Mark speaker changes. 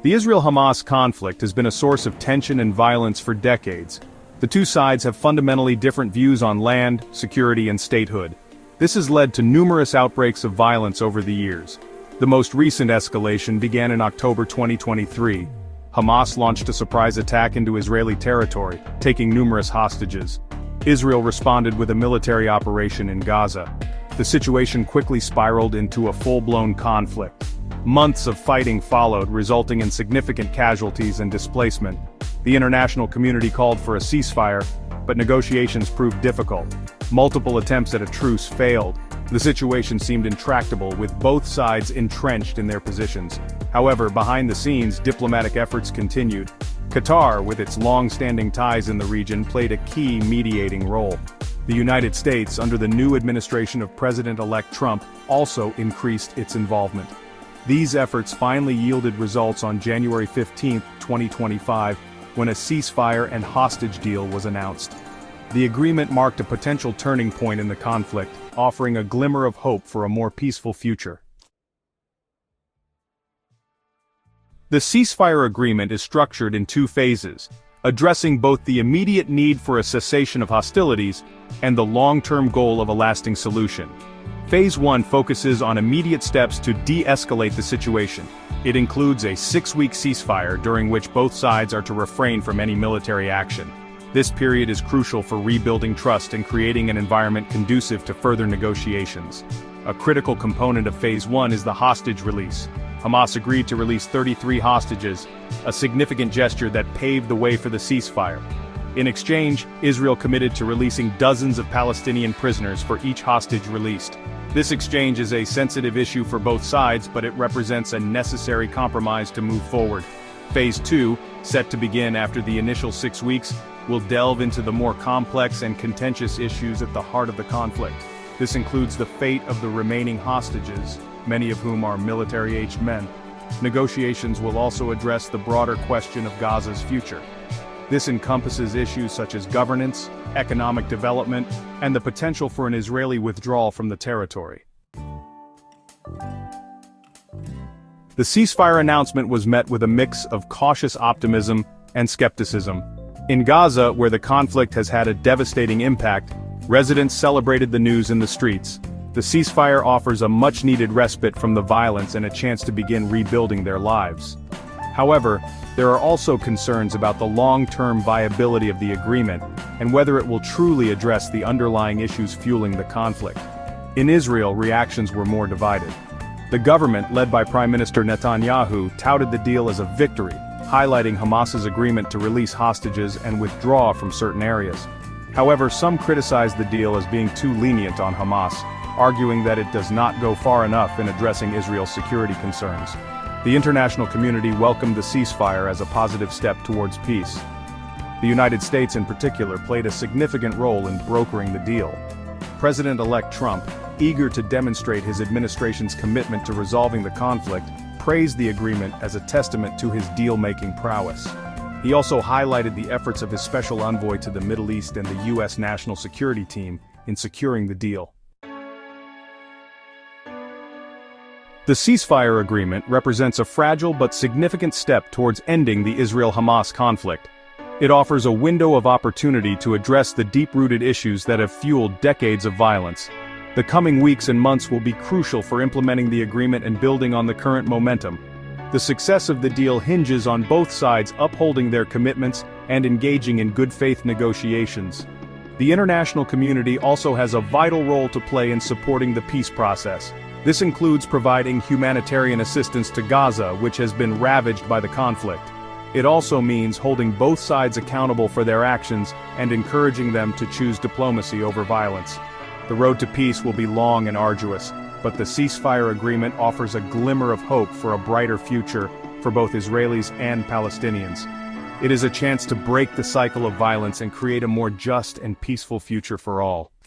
Speaker 1: The Israel-Hamas conflict has been a source of tension and violence for decades. The two sides have fundamentally different views on land, security, and statehood. This has led to numerous outbreaks of violence over the years. The most recent escalation began in October 2023. Hamas launched a surprise attack into Israeli territory, taking numerous hostages. Israel responded with a military operation in Gaza. The situation quickly spiraled into a full-blown conflict. Months of fighting followed, resulting in significant casualties and displacement. The international community called for a ceasefire, but negotiations proved difficult. Multiple attempts at a truce failed. The situation seemed intractable, with both sides entrenched in their positions. However, behind the scenes, diplomatic efforts continued. Qatar, with its long-standing ties in the region, played a key mediating role. The United States, under the new administration of President-elect Trump, also increased its involvement. These efforts finally yielded results on January 15, 2025, when a ceasefire and hostage deal was announced. The agreement marked a potential turning point in the conflict, offering a glimmer of hope for a more peaceful future. The ceasefire agreement is structured in two phases, addressing both the immediate need for a cessation of hostilities and the long-term goal of a lasting solution. Phase 1 focuses on immediate steps to de-escalate the situation. It includes a 6-week ceasefire during which both sides are to refrain from any military action. This period is crucial for rebuilding trust and creating an environment conducive to further negotiations. A critical component of Phase 1 is the hostage release. Hamas agreed to release 33 hostages, a significant gesture that paved the way for the ceasefire. In exchange, Israel committed to releasing dozens of Palestinian prisoners for each hostage released. This exchange is a sensitive issue for both sides, but it represents a necessary compromise to move forward. Phase 2, set to begin after the initial 6 weeks, will delve into the more complex and contentious issues at the heart of the conflict. This includes the fate of the remaining hostages, many of whom are military-aged men. Negotiations will also address the broader question of Gaza's future. This encompasses issues such as governance, economic development, and the potential for an Israeli withdrawal from the territory. The ceasefire announcement was met with a mix of cautious optimism and skepticism. In Gaza, where the conflict has had a devastating impact, residents celebrated the news in the streets. The ceasefire offers a much-needed respite from the violence and a chance to begin rebuilding their lives. However, there are also concerns about the long-term viability of the agreement and whether it will truly address the underlying issues fueling the conflict. In Israel, reactions were more divided. The government, led by Prime Minister Netanyahu, touted the deal as a victory, highlighting Hamas's agreement to release hostages and withdraw from certain areas. However, some criticized the deal as being too lenient on Hamas, arguing that it does not go far enough in addressing Israel's security concerns. The international community welcomed the ceasefire as a positive step towards peace. The United States in particular played a significant role in brokering the deal. President-elect Trump, eager to demonstrate his administration's commitment to resolving the conflict, praised the agreement as a testament to his deal-making prowess. He also highlighted the efforts of his special envoy to the Middle East and the U.S. National Security Team in securing the deal. The ceasefire agreement represents a fragile but significant step towards ending the Israel-Hamas conflict. It offers a window of opportunity to address the deep-rooted issues that have fueled decades of violence. The coming weeks and months will be crucial for implementing the agreement and building on the current momentum. The success of the deal hinges on both sides upholding their commitments and engaging in good-faith negotiations. The international community also has a vital role to play in supporting the peace process. This includes providing humanitarian assistance to Gaza, which has been ravaged by the conflict. It also means holding both sides accountable for their actions and encouraging them to choose diplomacy over violence. The road to peace will be long and arduous, but the ceasefire agreement offers a glimmer of hope for a brighter future for both Israelis and Palestinians. It is a chance to break the cycle of violence and create a more just and peaceful future for all.